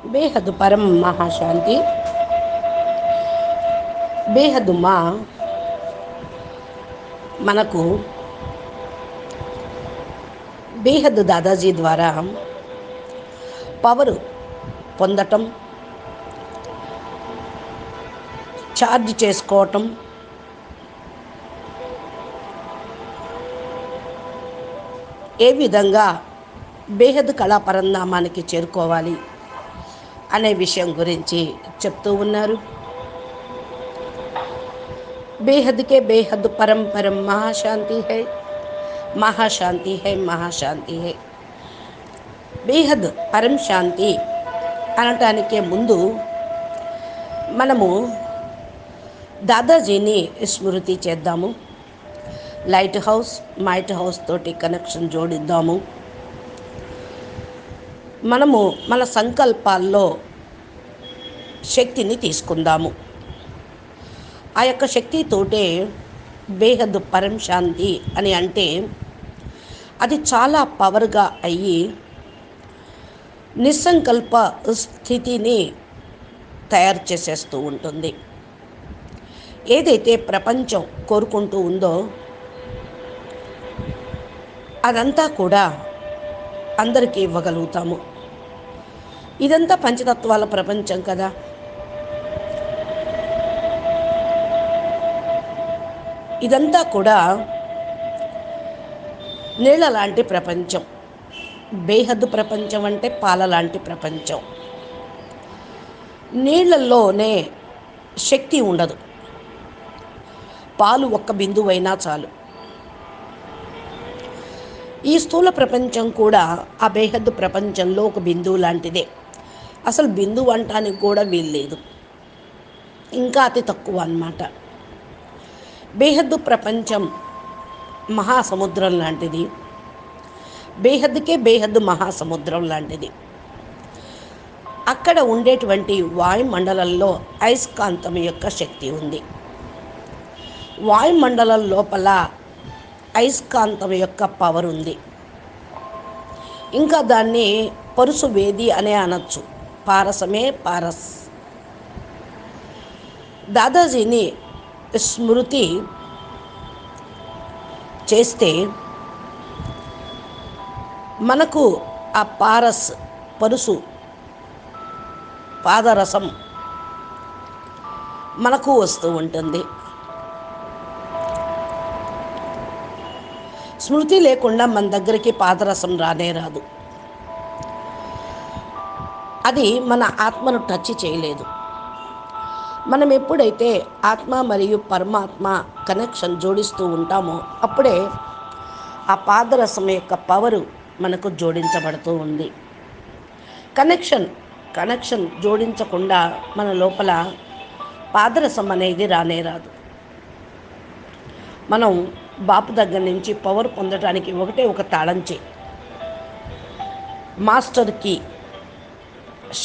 బేహద్దు పరం మహాశాంతి. బేహద్దు మనకు బేహద్దు దాదాజీ ద్వారా పవరు పొందటం, ఛార్జ్ చేసుకోవటం, ఏ విధంగా బేహద్దు కళా పరంధామానికి చేరుకోవాలి అనే విషయం గురించి చెప్తూ ఉన్నారు. బేహద్కే బేహద్దు పరం పరం మహాశాంతి హై, మహాశాంతి హై, మహాశాంతి హై. బేహద్ పరం శాంతి అనటానికే ముందు మనము దాదాజీని స్మృతి చేద్దాము. లైట్ హౌస్, మైట్ హౌస్ తోటి కనెక్షన్ జోడిద్దాము. మనము మన సంకల్పాల్లో శక్తిని తీసుకుందాము. ఆ యొక్క శక్తితోటే బేహద్దు పరం శాంతి అని అంటే అది చాలా పవర్గా అయ్యి నిస్సంకల్ప స్థితిని తయారు చేసేస్తూ ఉంటుంది. ఏదైతే ప్రపంచం కోరుకుంటూ ఉందో అదంతా కూడా అందరికీ ఇవ్వగలుగుతాము. ఇదంతా పంచతత్వాల ప్రపంచం కదా. ఇదంతా కూడా నీళ్ళ లాంటి ప్రపంచం. బేహద్దు ప్రపంచం అంటే పాల లాంటి ప్రపంచం. నీళ్ళల్లోనే శక్తి ఉండదు. పాలు ఒక్క బిందువైనా చాలు. ఈ స్థూల ప్రపంచం కూడా ఆ బేహద్దు ప్రపంచంలో ఒక బిందువు లాంటిదే. అసలు బిందువు అంటానికి కూడా వీల్లేదు, ఇంకా అతి తక్కువ అన్నమాట. బేహద్దు ప్రపంచం మహాసముద్రం లాంటిది. బేహద్దుకే బేహద్దు మహాసముద్రం లాంటిది. అక్కడ ఉండేటువంటి వాయుమండలంలో అయస్కాంతం యొక్క శక్తి ఉంది. వాయుమండలం లోపల అయస్కాంతం యొక్క పవర్ ఉంది. ఇంకా దాన్ని పరుసు వేది అనే అనొచ్చు. పారసమే పారస్. దాదాజీని స్మృతి చేస్తే మనకు ఆ పారస్ పరుసు పాదరసం మనకు వస్తూ ఉంటుంది. స్మృతి లేకుండా మన దగ్గరికి పాదరసం రానే రాదు. అది మన ఆత్మను టచ్ చేయలేదు. మనం ఎప్పుడైతే ఆత్మ మరియు పరమాత్మ కనెక్షన్ జోడిస్తూ ఉంటామో అప్పుడే ఆ పాదరసం యొక్క పవరు మనకు జోడించబడుతూ ఉంది. కనెక్షన్ జోడించకుండా మన లోపల పాదరసం అనేది రానే రాదు. మనం బాపు దగ్గర నుంచి పవర్ పొందడానికి ఒకటే ఒక తాళం చేయి. మాస్టర్ కీ,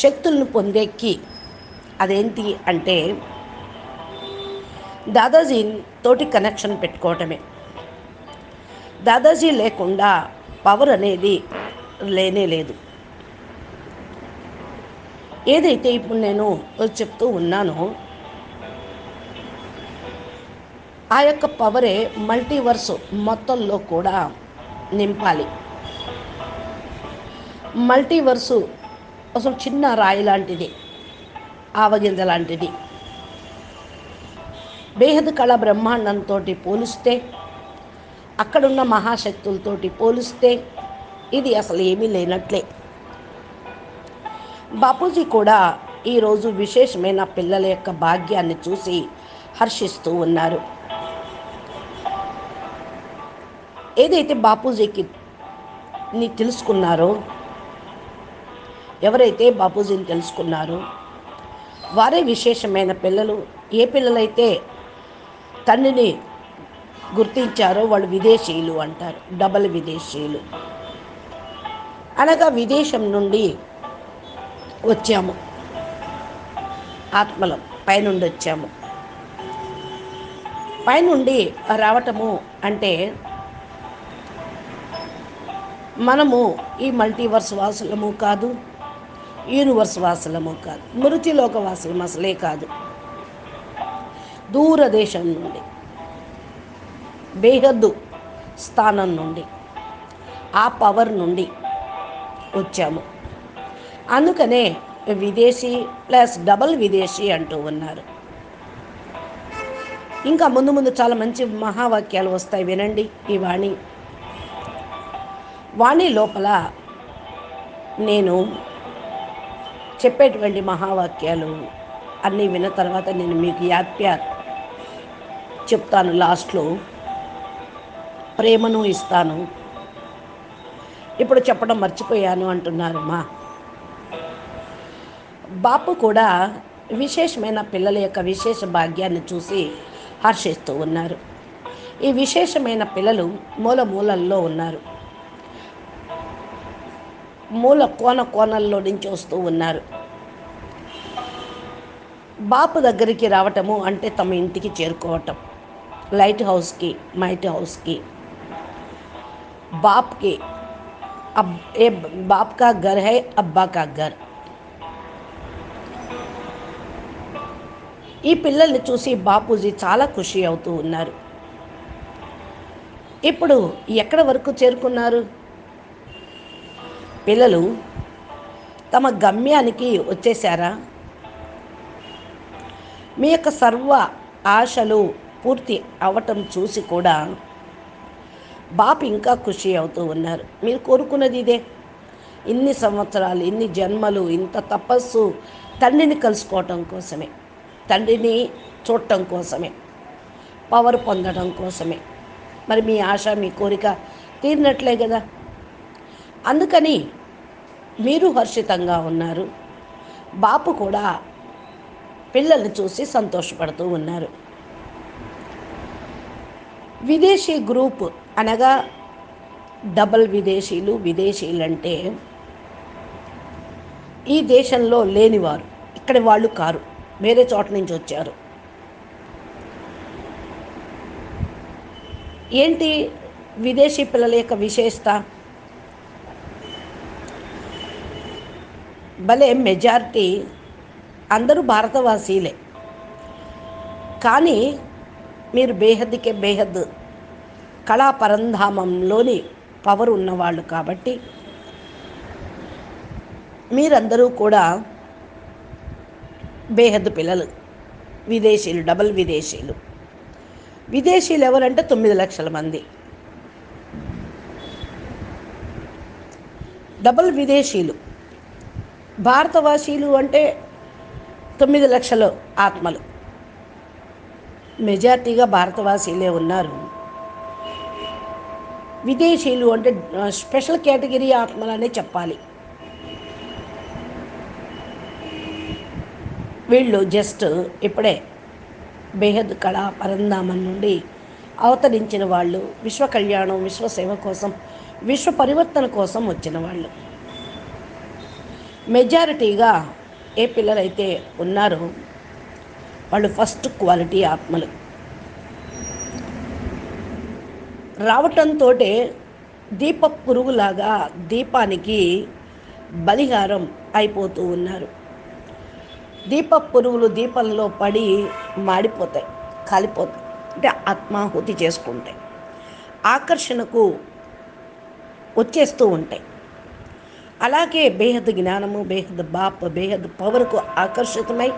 శక్తులను పొందే కీ. అదేంటి అంటే దాదాజీ తోటి కనెక్షన్ పెట్టుకోవటమే. దాదాజీ లేకుండా పవర్ అనేది లేనే లేదు. ఏదైతే ఇప్పుడు నేను చెప్తూ ఉన్నానో ఆ యొక్క పవరే మల్టీవర్స్ మొత్తంలో కూడా నింపాలి. మల్టీవర్సు అసలు చిన్న రాయి లాంటిది, ఆవగింజ లాంటిది. బేహద్ కళ బ్రహ్మాండంతో పోలిస్తే, అక్కడున్న మహాశక్తులతోటి పోలిస్తే ఇది అసలు ఏమీ లేనట్లే. బాపూజీ కూడా ఈరోజు విశేషమైన పిల్లల యొక్క భాగ్యాన్ని చూసి హర్షిస్తూ ఉన్నారు. ఏదైతే బాపూజీకి తెలుసుకున్నారో, ఎవరైతే బాపూజీని తెలుసుకున్నారో వారే విశేషమైన పిల్లలు. ఏ పిల్లలైతే తండ్రిని గుర్తించారో వాళ్ళు విదేశీయులు అంటారు. డబల్ విదేశీయులు అనగా విదేశం నుండి వచ్చాము, ఆత్మలం పైనుండి వచ్చాము. పైనుండి రావటము అంటే మనము ఈ మల్టీవర్స్ వాసులము కాదు, యూనివర్స్ వాసులము కాదు, మృతిలోక వాసులం అసలే కాదు. దూరదేశం నుండి, బేహద్దు స్థానం నుండి, ఆ పవర్ నుండి వచ్చాము. అందుకనే విదేశీ ప్లస్ డబల్ విదేశీ అంటూ ఉన్నారు. ఇంకా ముందు ముందు చాలా మంచి మహావాక్యాలు వస్తాయి, వినండి. ఈ వాణి లోపల నేను చెప్పేటువంటి మహావాక్యాలు అన్నీ విన్న తర్వాత నేను మీకు యాప్యార్ చెప్తాను. లాస్ట్లో ప్రేమను ఇస్తాను. ఇప్పుడు చెప్పడం మర్చిపోయాను అంటున్నారు బాపు కూడా విశేషమైన పిల్లల యొక్క విశేష భాగ్యాన్ని చూసి హర్షిస్తూ ఉన్నారు. ఈ విశేషమైన పిల్లలు మూలల్లో ఉన్నారు, కోణల్లో నుంచి వస్తూ ఉన్నారు. బాపు దగ్గరికి రావటము అంటే తమ ఇంటికి చేరుకోవటం. లైట్ హౌస్కి, మైట్ హౌస్కి, బాప్కి బాప్ కా ఘర్ హై, అబ్బా కా ఘర్. ఈ పిల్లల్ని చూసి బాపూజీ చాలా ఖుషి అవుతూ ఉన్నారు. ఇప్పుడు ఎక్కడ వరకు చేరుకున్నారు? పిల్లలు తమ గమ్యానికి వచ్చేసారా? మీ యొక్క సర్వ ఆశలు పూర్తి అవ్వటం చూసి కూడా బాపు ఇంకా ఖుషి అవుతూ ఉన్నారు. మీరు కోరుకున్నది ఇదే. ఇన్ని సంవత్సరాలు, ఇన్ని జన్మలు, ఇంత తపస్సు తండ్రిని కలుసుకోవటం కోసమే, తండ్రిని చూడటం కోసమే, పవర్ పొందడం కోసమే. మరి మీ ఆశ, మీ కోరిక తీరినట్లే కదా. అందుకని మీరు హర్షితంగా ఉన్నారు. బాపు కూడా పిల్లల్ని చూసి సంతోషపడుతూ ఉన్నారు. విదేశీ గ్రూప్ అనగా డబల్ విదేశీలు. విదేశీలంటే ఈ దేశంలో లేనివారు, ఇక్కడి వాళ్ళు కారు, వేరే చోట నుంచి వచ్చారు. ఏంటి విదేశీ పిల్లల యొక్క విశేషత? భలే మెజారిటీ అందరూ భారతవాసీలే, కానీ మీరు బేహద్దుకే బేహద్ కళా పరంధామంలోని పవర్ ఉన్నవాళ్ళు కాబట్టి మీరందరూ కూడా బేహద్దు పిల్లలు, విదేశీయులు, డబల్ విదేశీయులు. విదేశీయులు ఎవరంటే 9 లక్షల మంది. డబల్ విదేశీయులు. భారతవాసీలు అంటే 9 లక్షల ఆత్మలు. మెజార్టీగా భారతవాసీలే ఉన్నారు. విదేశీయులు అంటే స్పెషల్ కేటగిరీ ఆత్మలనే చెప్పాలి. వీళ్ళు జస్ట్ ఇప్పుడే బేహద్ కళా పరంధామం నుండి అవతరించిన వాళ్ళు, విశ్వ కళ్యాణం, విశ్వసేవ కోసం, విశ్వ పరివర్తన కోసం వచ్చిన వాళ్ళు. మెజారిటీగా ఏ పిల్లలైతే ఉన్నారో వాళ్ళు ఫస్ట్ క్వాలిటీ ఆత్మలు. రావటంతో దీప పురుగులాగా దీపానికి బలిహారం అయిపోతూ ఉన్నారు. దీప పురుగులు దీపంలో పడి మాడిపోతాయి, కాలిపోతాయి, అంటే ఆత్మాహుతి చేసుకుంటాయి, ఆకర్షణకు వచ్చేస్తూ ఉంటాయి. అలాగే బేహద్ జ్ఞానము, బేహద్ బాప్, బేహద్ పవర్కు ఆకర్షితమై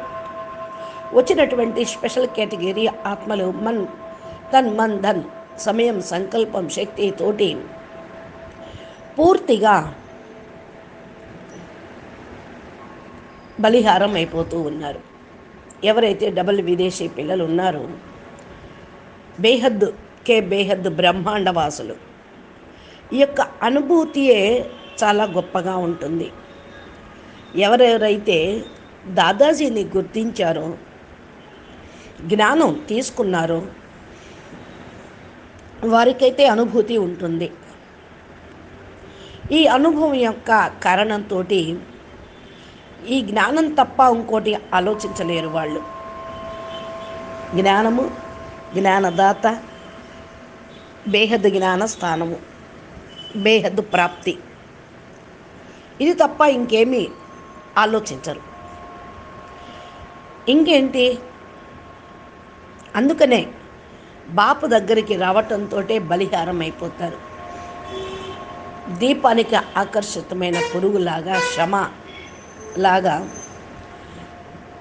వచ్చినటువంటి స్పెషల్ కేటగిరీ ఆత్మలు మన్ ధన్ సమయం, సంకల్పం, శక్తి తోటి పూర్తిగా బలిహారం అయిపోతూ ఉన్నారు. ఎవరైతే డబల్ విదేశీ పిల్లలు ఉన్నారో బేహద్ బ్రహ్మాండవాసులు, ఈ యొక్క అనుభూతియే చాలా గొప్పగా ఉంటుంది. ఎవరెవరైతే దాదాజీని గుర్తించారో, జ్ఞానం తీసుకున్నారో వారికైతే అనుభూతి ఉంటుంది. ఈ అనుభవం యొక్క కారణంతో ఈ జ్ఞానం తప్ప ఇంకోటి ఆలోచించలేరు వాళ్ళు. జ్ఞానము, జ్ఞానదాత, బేహద్ జ్ఞాన స్థానము, బేహద్ ప్రాప్తి, ఇది తప్ప ఇంకేమీ ఆలోచించరు. ఇంకేంటి, అందుకనే బాపు దగ్గరికి రావటంతోటే బలిహారం అయిపోతారు. దీపానికి ఆకర్షితమైన పురుగులాగా, శ్రమ లాగా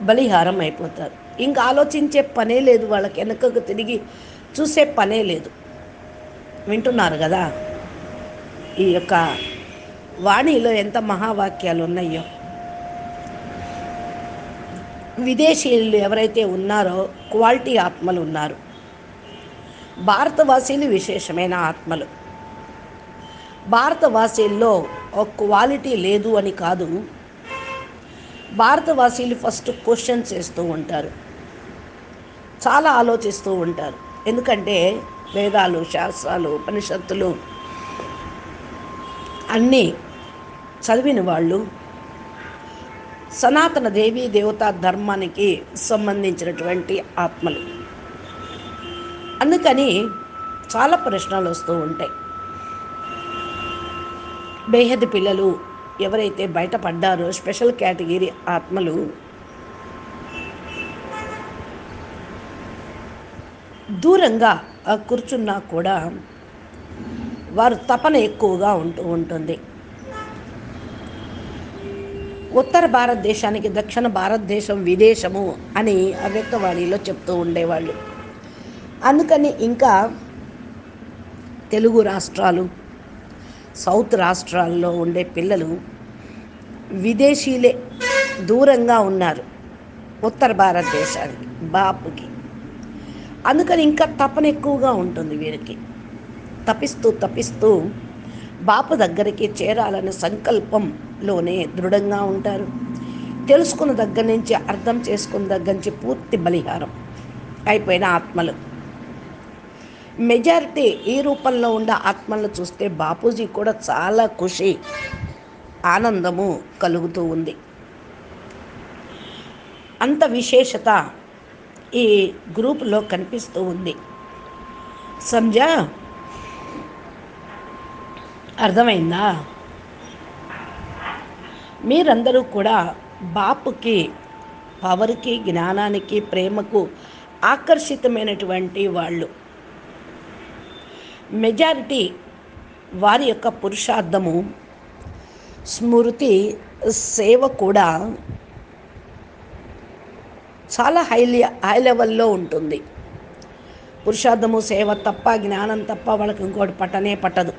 బలిహారం అయిపోతారు. ఇంకా ఆలోచించే పనే లేదు వాళ్ళకి, వెనకకు తిరిగి చూసే పనే లేదు. వింటున్నారు కదా ఈ యొక్క వాణిలో ఎంత మహావాక్యాలు ఉన్నాయో. విదేశీయులు ఎవరైతే ఉన్నారో క్వాలిటీ ఆత్మలు ఉన్నారు, భారతవాసీలు విశేషమైన ఆత్మలు. భారతవాసీల్లో ఒక క్వాలిటీ లేదు అని కాదు, భారతవాసీలు ఫస్ట్ క్వశ్చన్స్ వేస్తూ ఉంటారు, చాలా ఆలోచిస్తూ ఉంటారు. ఎందుకంటే వేదాలు, శాస్త్రాలు, ఉపనిషత్తులు అన్నీ చదివిన వాళ్ళు, సనాతన దేవీ దేవతా ధర్మానికి సంబంధించినటువంటి ఆత్మలు. అందుకని చాలా ప్రశ్నలు వస్తూ ఉంటాయి. బేహద్ పిల్లలు ఎవరైతే బయటపడ్డారో, స్పెషల్ కేటగిరీ ఆత్మలు, దూరంగా కూర్చున్నా కూడా వారు తపన ఎక్కువగా ఉంటూ ఉంటుంది. ఉత్తర భారతదేశానికి దక్షిణ భారతదేశం విదేశము అని అవ్యక్తవాణిలో చెప్తూ ఉండేవాళ్ళు. అందుకని ఇంకా తెలుగు రాష్ట్రాలు, సౌత్ రాష్ట్రాల్లో ఉండే పిల్లలు విదేశీలే, దూరంగా ఉన్నారు ఉత్తర భారతదేశానికి, బాపుకి. అందుకని ఇంకా తపన ఎక్కువగా ఉంటుంది వీరికి. తపిస్తూ బాపు దగ్గరికి చేరాలనే సంకల్పంలోనే దృఢంగా ఉంటారు. తెలుసుకున్న దగ్గర నుంచి, అర్థం చేసుకున్న దగ్గర నుంచి పూర్తి బలిహారం అయిపోయిన ఆత్మలు. మెజారిటీ ఈ రూపంలో ఉండే ఆత్మలను చూస్తే బాపూజీ కూడా చాలా ఖుషి, ఆనందము కలుగుతూ ఉంది. అంత విశేషత ఈ గ్రూపులో కనిపిస్తూ ఉంది. సంజా, అర్థమైందా? మీరందరూ కూడా బాపుకి, పవర్కి, జ్ఞానానికి, ప్రేమకు ఆకర్షితమైనటువంటి వాళ్ళు. మెజారిటీ వారి యొక్క పురుషార్థము, స్మృతి, సేవ కూడా చాలా హై లెవెల్లో ఉంటుంది. పురుషార్థము, సేవ తప్ప, జ్ఞానం తప్ప వాళ్ళకి ఇంకోటి పట్టదు.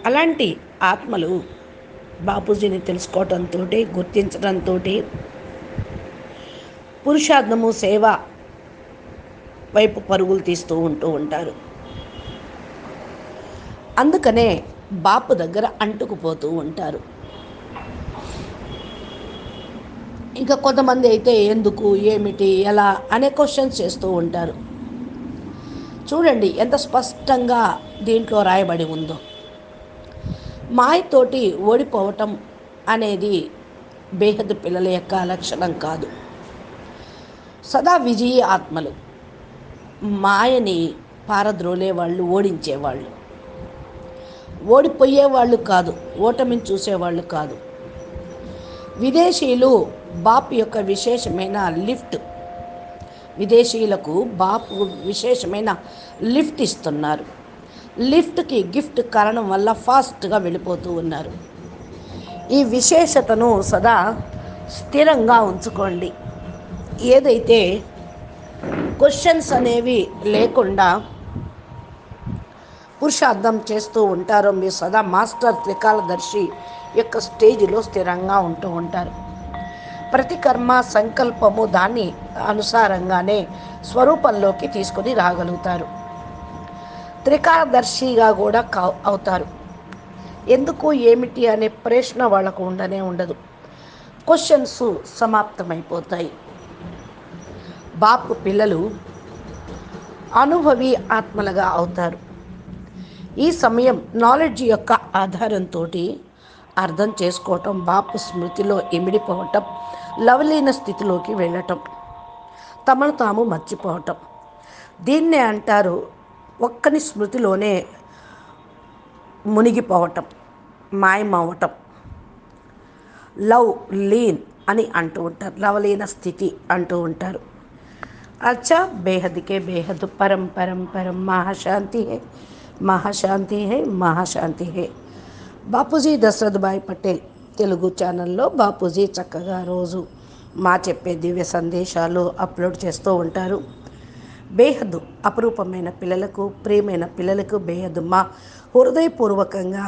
అలాంటి ఆత్మలు బాపూజీని తెలుసుకోవటంతో, గుర్తించడంతో పురుషార్థము, సేవ వైపు పరుగులు తీస్తూ ఉంటారు. అందుకనే బాపు దగ్గర అంటుకుపోతూ ఉంటారు. ఇంకా కొంతమంది అయితే ఎందుకు, ఏమిటి, ఎలా అనే క్వశ్చన్స్ చేస్తూ ఉంటారు. చూడండి ఎంత స్పష్టంగా దీంట్లో రాయబడి ఉందో. మాయతోటి ఓడిపోవటం అనేది బేహద్ పిల్లల యొక్క లక్షణం కాదు. సదా విజయీ ఆత్మలు, మాయని పారద్రోలేవాళ్ళు, ఓడించేవాళ్ళు. ఓడిపోయేవాళ్ళు కాదు, ఓటమిని చూసేవాళ్ళు కాదు. విదేశీయులు బాపు యొక్క విశేషమైన లిఫ్ట్, విదేశీయులకు బాపు విశేషమైన లిఫ్ట్ ఇస్తున్నారు. లిఫ్ట్కి గిఫ్ట్ కారణం వల్ల ఫాస్ట్గా వెళ్ళిపోతూ ఉన్నారు. ఈ విశేషతను సదా స్థిరంగా ఉంచుకోండి. ఏదైతే క్వశ్చన్స్ అనేవి లేకుండా పురుషార్థం చేస్తూ ఉంటారో, మీరు సదా మాస్టర్ త్రికాలదర్శి యొక్క స్టేజ్లో స్థిరంగా ఉంటూ ఉంటారు. ప్రతి కర్మ, సంకల్పము దాన్ని అనుసారంగానే స్వరూపంలోకి తీసుకొని రాగలుగుతారు. త్రికాలదర్శిగా కూడా అవుతారు. ఎందుకు, ఏమిటి అనే ప్రశ్న వాళ్ళకు ఉండదు. క్వశ్చన్స్ సమాప్తమైపోతాయి. బాపు పిల్లలు అనుభవి ఆత్మలుగా అవుతారు. ఈ సమయం నాలెడ్జ్ యొక్క ఆధారంతో అర్థం చేసుకోవటం, బాపు స్మృతిలో ఇమిడిపోవటం, లవలీన స్థితిలోకి వెళ్ళటం, తమను తాము మర్చిపోవటం. దీన్నే అంటారు ఒక్కని స్మృతిలోనే మునిగిపోవటం, మాయమవటం. లవ్ లీన్ అని అంటూ ఉంటారు, లవలీన స్థితి అంటూ ఉంటారు. अच्छा बेहद के बेहद परम परम परम महाशांति है, महाशांति है, महाशाంతి है. బాపూజీ దశరథ్ భాయ్ పటేల్ తెలుగు ఛానల్లో బాపూజీ చక్కగా రోజు మా చెప్పే దివ్య సందేశాలు అప్లోడ్ చేస్తూ ఉంటారు. బేహద్దు అపురూపమైన పిల్లలకు, ప్రియమైన పిల్లలకు బేహద్దు మా హృదయపూర్వకంగా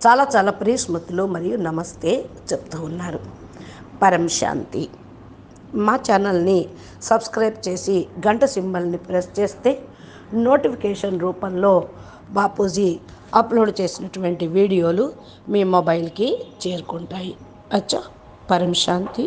చాలా చాలా ప్రియ స్మృతులు మరియు నమస్తే చెప్తూ ఉన్నారు. పరం శాంతి. మా ఛానల్ని సబ్స్క్రైబ్ చేసి గంట సింబల్ని ప్రెస్ చేస్తే నోటిఫికేషన్ రూపంలో బాపూజీ అప్లోడ్ చేసినటువంటి వీడియోలు మీ మొబైల్కి చేరుకుంటాయి. అచ్చా, పరం శాంతి.